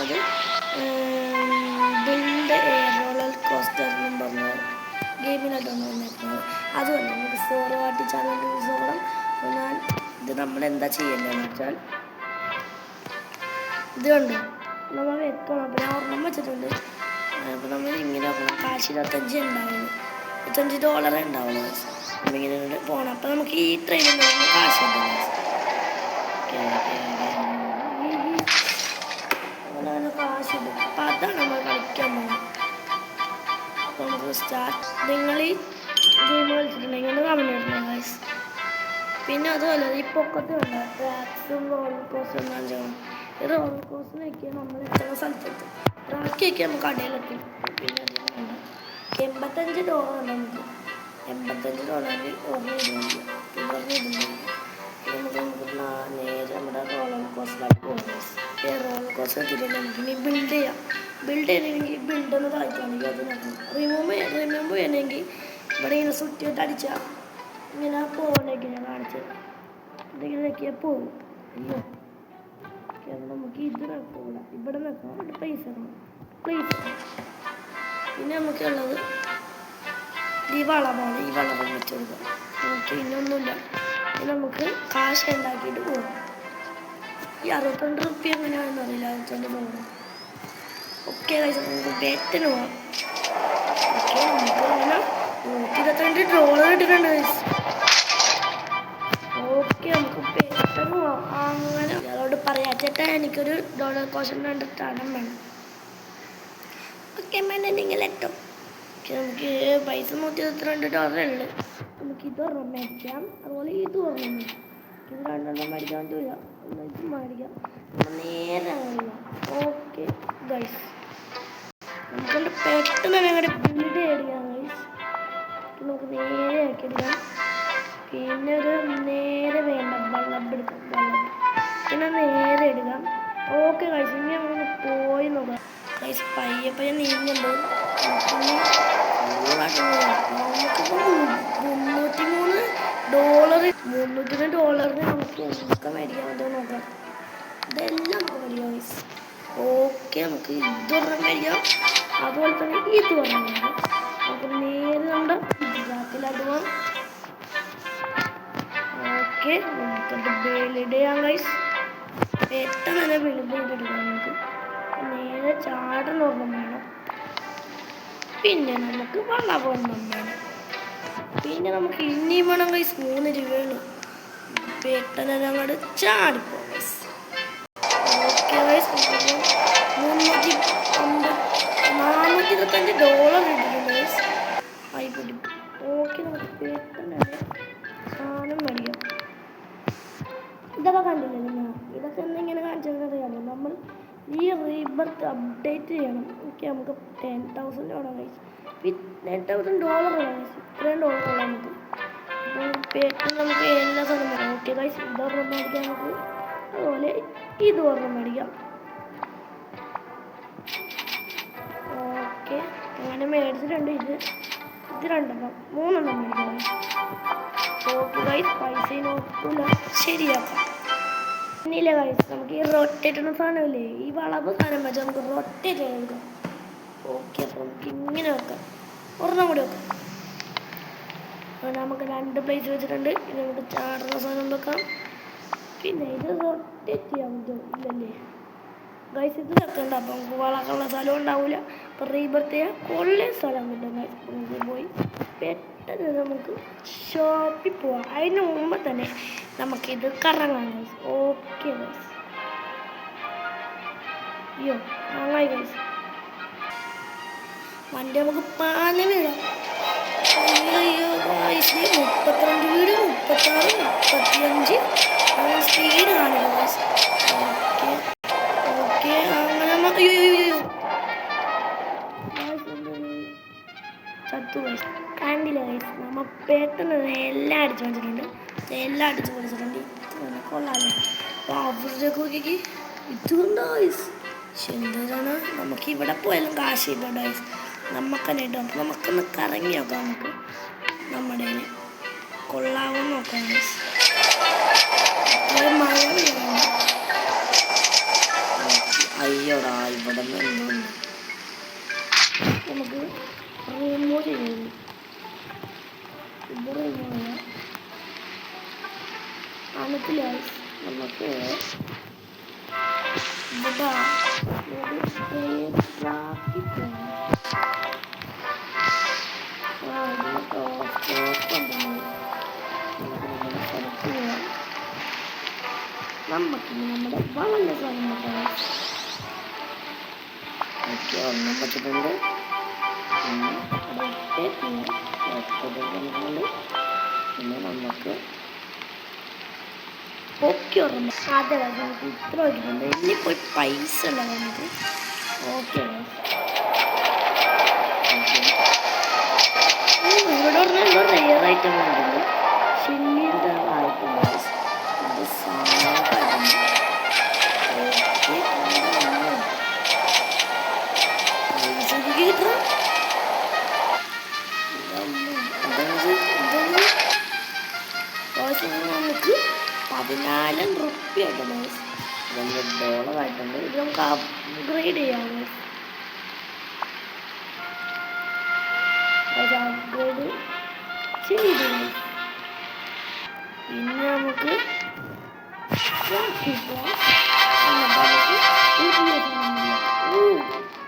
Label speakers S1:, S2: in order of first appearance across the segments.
S1: വന്നിരിക്കുന്നത് build roller coaster എന്നും പറഞ്ഞ ഗെയിമിനായിട്ടാണ് വന്നിരിക്കുന്നത്. അതുമല്ല നമുക്ക് സോളോ ആയിട്ട് ചാനൽ യൂസ് ചെയ്യണം. ഞാൻ ഇത് നമ്മളെന്താ ചെയ്യേണ്ടതെന്ന് വെച്ചാൽ ഇത് കണ്ടു നമ്മൾ വെക്കണം. അപ്പോൾ ഞാൻ ഒരെണ്ണം വെച്ചിട്ടുണ്ട്. അപ്പോൾ നമ്മൾ ഇങ്ങനെ നോക്കണം. കാശ് $25 ഉണ്ടാവുള്ളൂ, $25 ഉണ്ടാവുള്ളൂ. നമ്മളിങ്ങനെ പോകണം. അപ്പോൾ നമുക്ക് ഈ ട്രെയിനിൽ നിന്ന് കാശ് കിട്ടും. അങ്ങനെ കാശ് കിട്ടും. അപ്പോൾ അതാണ് നമ്മൾ കളിക്കാൻ പോകുന്നത്. അപ്പോൾ നമുക്ക് സ്റ്റാർട്ട്. നിങ്ങൾ ഈ ഗെയിം കളിച്ചിട്ടുണ്ടെങ്കിൽ ഒന്ന് കമന്റ് ഇടണം ഗൈസ്. പിന്നെ അതുപോലെ ഈ പൊക്കത്ത് വേണ്ട ട്രാക്സും റോളർ കോസ്റ്ററും ഞാൻ ചെയ്യണം. ഈ റോളർ കോസ്റ്റർ വയ്ക്കുക നമ്മൾ എത്തുന്ന സ്ഥലത്തെത്തും. ട്രാക്ക് വയ്ക്കുക നമുക്ക് കടയിലെത്തും. പിന്നെ അതിന് വേണ്ട $85 ഉണ്ട്. നമുക്ക് $85 ഓർമ്മ നമുക്ക് നേരെ നമ്മുടെ റോളർ കോസ്റ്ററിലേക്ക് പോകും. ഈ റോളർ കോസ്റ്റർ എത്തിയിട്ട് നമുക്കിനി ബിൽഡ് ചെയ്യാം. ബിൽഡ് ചെയ്യണമെങ്കിൽ ബിൽഡൊന്ന് താഴ്ത്തുകയാണെങ്കിൽ അത് നോക്കണം. റിമൂവ് ചെയ്യണമെങ്കിൽ ഇവിടെ ഇങ്ങനെ സുറ്റിയിട്ട് അടിച്ചാൽ ഇങ്ങനെ പോകണേക്ക് ഞാൻ കാണിച്ചത്. ഇതിങ്ങനെ നോക്കിയാൽ പോകും. അയ്യോ നമുക്ക് ഇത് നോക്കൂല. ഇവിടെ നോക്കണം. ഇവിടെ പ്ലേസ് ഇടണം. പിന്നെ നമുക്കുള്ളത് ഈ വളമാണ്. ഈ വളം വെച്ച് കൊടുക്കാം. നമുക്ക് ഇന്നൊന്നുമില്ല. പിന്നെ നമുക്ക് കാശ് ഉണ്ടാക്കിയിട്ട് പോകും. ഈ $62 എങ്ങനെയാണെന്ന് അറിയില്ല. $62. ഓക്കെ നമുക്ക് ബെറ്റിന് പോകാം. ഓക്കെ നമുക്ക് അങ്ങനെ $122 ഇട്ടിട്ടുണ്ട്. ഓക്കെ നമുക്ക് ബെറ്റിന് പോകാം. അങ്ങനെ അതോട് പറയാച്ചിട്ട് എനിക്കൊരു ഡോളർ കോഷൻ സ്ഥലം വേണം. ഓക്കെ നിങ്ങളെട്ടോ. നമുക്ക് പൈസ $122 ഉള്ളു. നമുക്ക് ഇതൊരെണ്ണം മേടിക്കാം. അതുപോലെ ഇത് ഒരെണ്ണം. ഇത് രണ്ടെണ്ണം മേടിക്കാൻ പറ്റില്ല. ഇത് മേടിക്കാം. നേരെ മേടിക്കാം. ഓക്കെ ഗൈസ് നമുക്കൊണ്ട് പെട്ടെന്ന് തന്നെ അങ്ങോട്ട് ബിൽഡ് ചെയ്യണം ഗൈസ്. നമുക്ക് നേരെ ആക്കിയെടുക്കാം. പിന്നെ ഒരു നേരെ വേണ്ട വെള്ളം എടുക്കാം. പിന്നെ നേരെ എടുക്കാം. ഓക്കെ ഗൈസ് ഇനി നമുക്ക് പോയി നോക്കാം. ഗൈസ് പയ്യെ നീങ്ങുമ്പോൾ നമുക്കിപ്പോൾ $303 നമുക്ക് എന്തൊക്കെ മേടിക്കാൻ പറ്റുമോ നോക്കാം. ഇതെല്ലാം നമുക്ക് മേടിക്കാം ഗൈസ്. ഓക്കെ നമുക്ക് ഇതൊരെണ്ണം മേടിക്കാം. അതുപോലെ തന്നെ ഇതൊരെണ്ണം മേടിക്കാം. നമുക്ക് നേരെ നമ്മുടെ ഗുജറാത്തിലായിട്ട് പോകാം. ഓക്കെ നമുക്കത് ബിൽഡ് ചെയ്യാം ഗൈസ്. പെട്ടെന്ന് തന്നെ ബിൽഡ് ചെയ്തെടുക്കാം. നമുക്ക് നേരെ ചാടനൊരെണ്ണം വേണം. പിന്നെ നമുക്ക് വളവൊരെണ്ണം വേണം. പിന്നെ നമുക്ക് ഇനിയും വേണം ഗൈസ് $3 പെട്ടെന്ന് തന്നെ അങ്ങോട്ട് ചാടിപ്പോകാം ഗൈസ്. ഓക്കെ ഗൈസ് $425 ഇട്ടിട്ടുണ്ട് ഗൈസ്. ആയിക്കോട്ടെ. ഓക്കെ നമുക്ക് പെട്ടെന്ന് തന്നെ സാധനം മേടിക്കാം. ഇതൊക്കെ കണ്ടില്ലല്ലോ ഞാൻ. ഇതൊക്കെ എന്തെങ്കിലും കാണിച്ചതെന്ന് അറിയാമോ. നമ്മൾ ഈ റീബർത്ത് അപ്ഡേറ്റ് ചെയ്യണം. ഓക്കെ നമുക്ക് $10,000 ഗൈസ്. $10,000 ഗൈസ്. ഇത്രയും $1 നമുക്ക്. അപ്പോൾ പെട്ടെന്ന് നമുക്ക് എല്ലാ സാധനം മേടിക്കാം. ഓക്കെ ഗൈസ് ഇതൊരെണ്ണം മേടിക്കാം നമുക്ക്. അതുപോലെ ഇതൊരെണ്ണം മേടിക്കാം. ഓക്കെ അങ്ങനെ മേടിച്ചിട്ടുണ്ട്. ഇത് രണ്ടെണ്ണം 3 മേടിക്കാം. ഓക്കെ ഗൈസ് പൈസ നോക്കില്ല ശരിയാക്കാം. ഇനിയില്ല ഗൈസ് നമുക്ക് ഈ റൊട്ടേറ്റ് ചെയ്യുന്ന സാധനമില്ലേ, ഈ വളവ് സാധനം വെച്ചാൽ നമുക്ക് റൊട്ടേറ്റ് ചെയ്ത് കൊടുക്കാം. ഓക്കെ അപ്പോൾ നമുക്ക് ഇങ്ങനെ വെക്കാം. ഒരെണ്ണം കൂടി വെക്കാം. അങ്ങനെ നമുക്ക് 2 പ്ലേസ് വെച്ചിട്ടുണ്ട്. ഇനി നമുക്ക് ചാടുന്ന സാധനം വെക്കാം. പിന്നെ ഇത് റൊട്ടേറ്റ് ചെയ്യാൻ പറ്റുമോ ഇല്ലല്ലേ ഗൈസ്. ഇത് വെക്കണ്ട. അപ്പോൾ നമുക്ക് വളക്കുള്ള സ്ഥലം ഉണ്ടാവില്ല. അപ്പോൾ റീബർത്ത് ചെയ്യാൻ കൊള്ളേ സ്ഥലം കിട്ടും ഗൈസ്. നമുക്ക് പോയി പെട്ടെന്ന് നമുക്ക് ഷോപ്പിൽ പോവാം. അതിന് മുമ്പ് തന്നെ നമുക്കിത് കറങ്ങാം ഗൈസ്. Okay guys. അയ്യോ നന്നായി ഗൈസ്. വണ്ടി നമുക്ക് പാഞ്ഞ് വീഴാം. അയ്യോ ഗൈസ് 32 വീട് 36 35 അങ്ങനെ സ്പീഡ് കാണില്ല ഗൈസ്. ഓക്കെ ഓക്കെ അങ്ങനെ അയ്യോ ചത്തു ഗൈസ്. കണ്ടില്ല ഗൈസ് നമ്മൾ പെട്ടെന്ന് എല്ലാം അടിച്ചു വെച്ചിട്ടുണ്ട്. എല്ലാം അടിച്ചു പൊളിച്ചിട്ടുണ്ട്. ഇത് കൊള്ളാമല്ലോ. അപ്പോൾ അവരുടെയൊക്കെ നോക്കി ഇതുകൊണ്ടോ ഗൈസ്. പക്ഷെ എന്താണ് നമുക്ക് ഇവിടെ പോയാലും കാശ് കിട്ടും ഗൈസ്. നമുക്കെന്നെ ഇടും. അപ്പോൾ നമുക്കൊന്ന് കറങ്ങി നോക്കാം. നമുക്ക് നമ്മുടെ കൊള്ളാവോ നോക്കാം ഗൈസ്. മഴ പെയ്യുന്നു. അയ്യോടാ ഇവിടെ നിന്ന് നമുക്ക് റിമൂവ് ചെയ്യുന്നു. ഇത് റിമൂവ് ചെയ്യാം. എന്നിട്ട് നമുക്ക് ഇവിടെ നമുക്ക് നമ്മുടെ വളരെ സാധനം ഓക്കെ ഒന്നും പറ്റുന്നുണ്ട്. പിന്നെ നമുക്ക് ഓക്കെ ഓർമ്മ അതെ നമുക്ക് ഇത്ര വരുന്നുണ്ട്. ഇനിയിപ്പോൾ പൈസ ഉള്ള നമുക്ക് ഓക്കെ ഇവിടെ എന്തോ റെയർ ഐറ്റം ഉണ്ടല്ലോ. ഷില്ലിയുടെ ആയിട്ടുണ്ട്. ഇത് സാധനം നമുക്ക് 14 റുപ്യ ആയിട്ടുണ്ട്. $1 ഇത് നമുക്ക് അപ്ഗ്രേഡ് ചെയ്യാം. അപ്ഗ്രേഡ് ചെയ്തു. പിന്നെ നമുക്ക്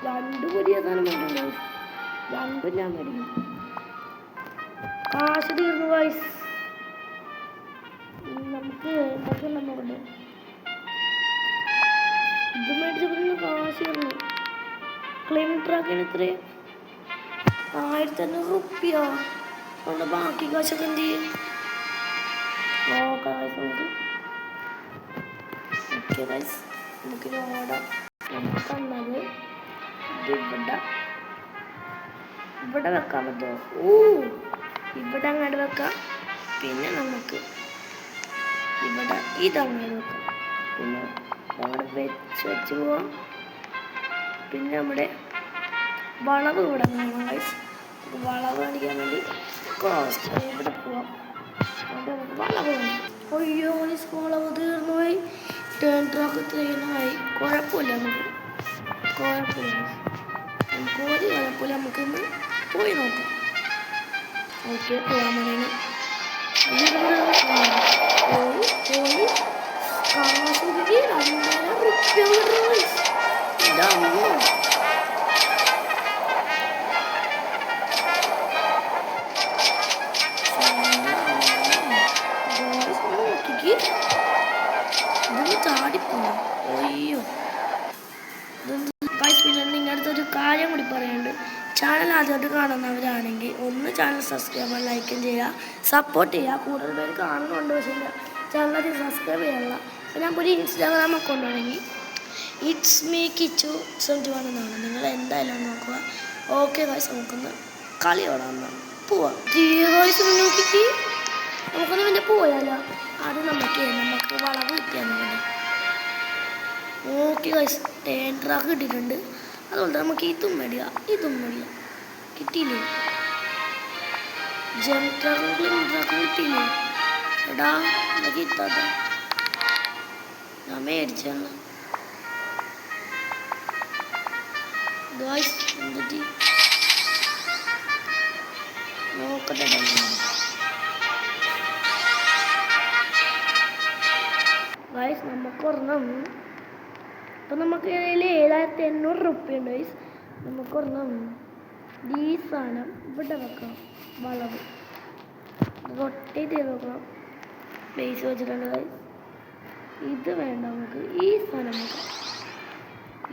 S1: രണ്ട് പുതിയ സാധനം വേണ്ടല്ലോ. രണ്ടും ഞാൻ മേടിക്കും. കാശ് തീർന്നു ഗൈസ്. നമുക്ക് എന്തൊക്കെ നമ്മളുണ്ട് ഇത് മേടിച്ചപ്പോൾ കാശ് തീർന്നു. ക്ലെയിം ട്രാക്കിന് എത്രയും 1500 റുപ്യ. അതുകൊണ്ട് ബാക്കി കാശൊക്കെ എന്ത് ചെയ്യും നോക്കാം നമുക്ക്. ഓക്കെ ഗൈസ് നമുക്കിത് ഓടാം. നമുക്ക് കണ്ടത് ഇവിടെ വെക്കാൻ പറ്റുമോ? ഇവിടെ അങ്ങോട്ട് വെക്കാം. പിന്നെ നമുക്ക് ഇവിടെ ഇതങ്ങോട്ട് വെക്കാം. പിന്നെ അവിടെ വെച്ച് പോവാം. പിന്നെ നമ്മുടെ വളവ് ഇവിടെ വേണം ഗൈസ്. വളവ് കാണിക്കാൻ വേണ്ടി ഇവിടെ പോവാം. അവിടെ നമുക്ക് വളവ് വേണം. അയ്യോ വളവ് തീർന്നു പോയി. ടേൺ ട്രാക്ക് തീർന്നായി. കുഴപ്പമില്ല നമുക്ക് ഒരു കുഴപ്പമില്ല. നമുക്കൊന്ന് പോയി നോക്കാം. ഓക്കെ പോകാൻ വേണം. പോയി കാശുക്ക് 2000 റുപ്യ ഇതൊന്ന് ചാടിപ്പോയി. അയ്യോ പിന്നെ നിങ്ങളുടെ അടുത്തൊരു കാര്യം കൂടി പറയാനുണ്ട്. ചാനൽ ആദ്യമായിട്ട് കാണുന്നവരാണെങ്കിൽ ഒന്ന് ചാനൽ സബ്സ്ക്രൈബ് ലൈക്കും ചെയ്യുക, സപ്പോർട്ട് ചെയ്യുക. കൂടുതൽ പേര് കാണുന്നുണ്ട്. പക്ഷേ ചാനൽ ആദ്യം സബ്സ്ക്രൈബ് ചെയ്യാനുള്ള. ഞാൻ ഒരു ഇൻസ്റ്റാഗ്രാം അക്കൗണ്ട് തുടങ്ങി. ഇറ്റ്സ് മീ കിച്ചു 71 എന്നാണ്. നിങ്ങൾ എന്തായാലും നോക്കുക. ഓക്കെ ഗൈസ് നമുക്കൊന്ന് കളിയോടാന്ന് പോവാം. നോക്കിക്ക് നമുക്കൊന്ന് പിന്നെ പോയാലോ. അത് നമുക്ക് വളവ് കിട്ടിയാൽ മതി. ഓക്കെ ഗൈസ് ടേൺ ട്രാക്ക് കിട്ടിയിട്ടുണ്ട്. അതുകൊണ്ട് നമുക്ക് ഇതും മേടിക്കാം. കിട്ടിയില്ലേ? ജം ട്രാക്ക് കിട്ടിയില്ലേ? എടാ എനിക്ക് ഇത്താത്ത ഞാൻ മേടിച്ചാണ് ഗൈസ്. എന്തിട്ട് നോക്കട്ടെ. ഗൈസ് നമുക്കൊരെണ്ണം ഇപ്പം നമുക്ക് 7800 റുപ്യ ഉണ്ട് ഗൈസ്. നമുക്കൊരെണ്ണം ഈ സാധനം ഇവിടെ വെക്കാം. വളവ് റൊട്ടേറ്റ് ചെയ്ത് വെക്കണം. ബേസ് വെച്ചിട്ടുണ്ട് ഗൈസ്. ഇത് വേണ്ട നമുക്ക് ഈ സാധനം വെക്കാം.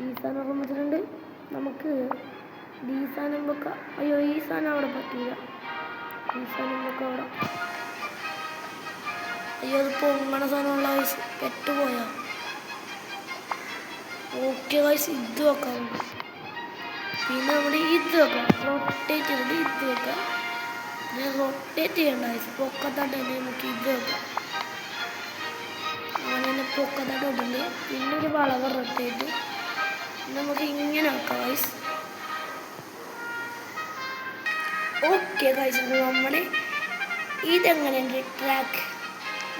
S1: ഈ സാധനം വെച്ചിട്ടുണ്ട്. നമുക്ക് ഈ സാധനം വെക്കാം. അയ്യോ ഈ സാധനം അവിടെ പറ്റില്ല. ഈ സാധനം വെക്കാം അവിടെ. അയ്യോ അത് പൊങ്ങണ സാധനമുള്ള ഗൈസ് പെട്ടുപോയാ. ഓക്കെ ഗൈസ് ഇത് വെക്കാം. പിന്നെ നമ്മുടെ ഇത് വെക്കാം. റൊട്ടേറ്റ് ചെയ്തിട്ട് ഇത് വെക്കാം. റൊട്ടേറ്റ് ചെയ്യണ്ട ഗൈസ്. പൊക്കത്താട്ട് തന്നെ നമുക്ക് ഇത് വെക്കാം. അങ്ങനെ തന്നെ പൊക്കത്താട്ട് ഇട്ടില്ല. പിന്നെ ഒരു വളവ് റൊട്ടേറ്റ് നമുക്ക് ഇങ്ങനെ വെക്കാം ഗൈസ്. ഓക്കെ ഗൈസ് നമ്മുടെ ഇതെങ്ങനെയുണ്ട് ട്രാക്ക്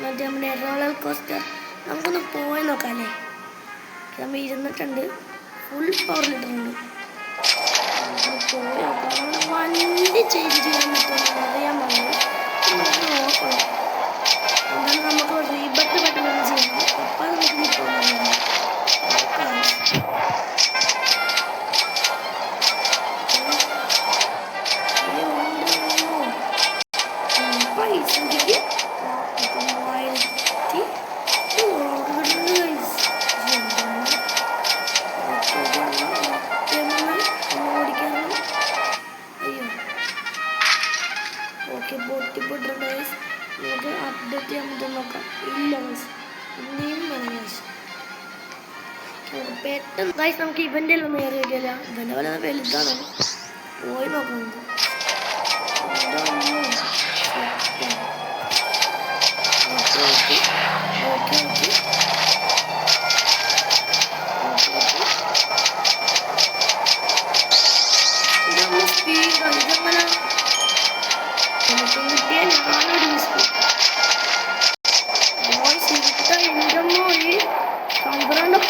S1: മറ്റേ നമ്മുടെ റോളർ കോസ്റ്റർ. നമുക്കൊന്ന് പോയി നോക്കാം അല്ലേ. നമ്മൾ ഇരുന്നിട്ടുണ്ട്. ഫുൾ പവറിലിട്ടുണ്ട്. പോയി നോക്കാം. വണ്ടി ചേഞ്ച് ചെയ്യാൻ പറ്റുമെന്ന് അറിയാൻ പറഞ്ഞു. നമുക്ക് നോക്കണം. എന്തായാലും നമുക്ക് റീബട്ട് പെട്ടെന്ന് ചെയ്യണം. അപ്പം നമുക്ക് കിട്ടുമെന്ന് പൈസക്ക് 3200 ഓക്കെ പൊട്ടിപ്പൊട്ടുണ്ട് ഗൈസ്. നമുക്ക് അപ്ഡേറ്റ് ചെയ്യാൻ പറ്റും നോക്കാം. ഇല്ല ഗൈസ്, ഇനിയും വേണം ഗൈസ്. പെട്ടെന്ന് ഗൈസ് നമുക്ക് ഇവൻ്റെയിൽ ഒന്നും കയറി വയ്ക്കില്ല. ഇവൻ്റെ പോലെ വലുതാണ്. പോയി നോക്കുന്നത്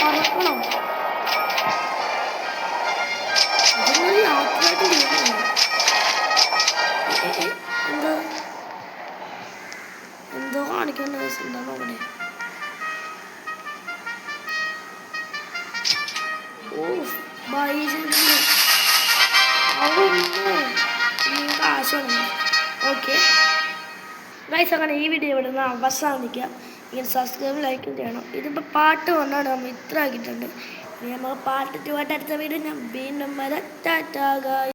S1: പറക്കണം. അതൊന്നും യാത്രയായിട്ട് എന്തോ കാണിക്കേണ്ട ദിവസം എന്താ അവിടെ. ഓ കാശാണ്. ഓക്കെ ഗൈസ്, അങ്ങനെ ഈ വീഡിയോ ഇവിടെ നിന്ന് അവസാനിക്കാം. ഇങ്ങനെ സബ്സ്ക്രൈബ് ലൈക്കും ചെയ്യണം. ഇതിപ്പോൾ പാട്ട് കൊണ്ടാണ് നമ്മൾ ഇത്ര ആക്കിയിട്ടുണ്ട്. ഇനി നമ്മൾ പാട്ട് അടുത്ത വീഡിയോ ഞാൻ വീണ്ടും വരാം. ടാറ്റാ ഗൈസ്.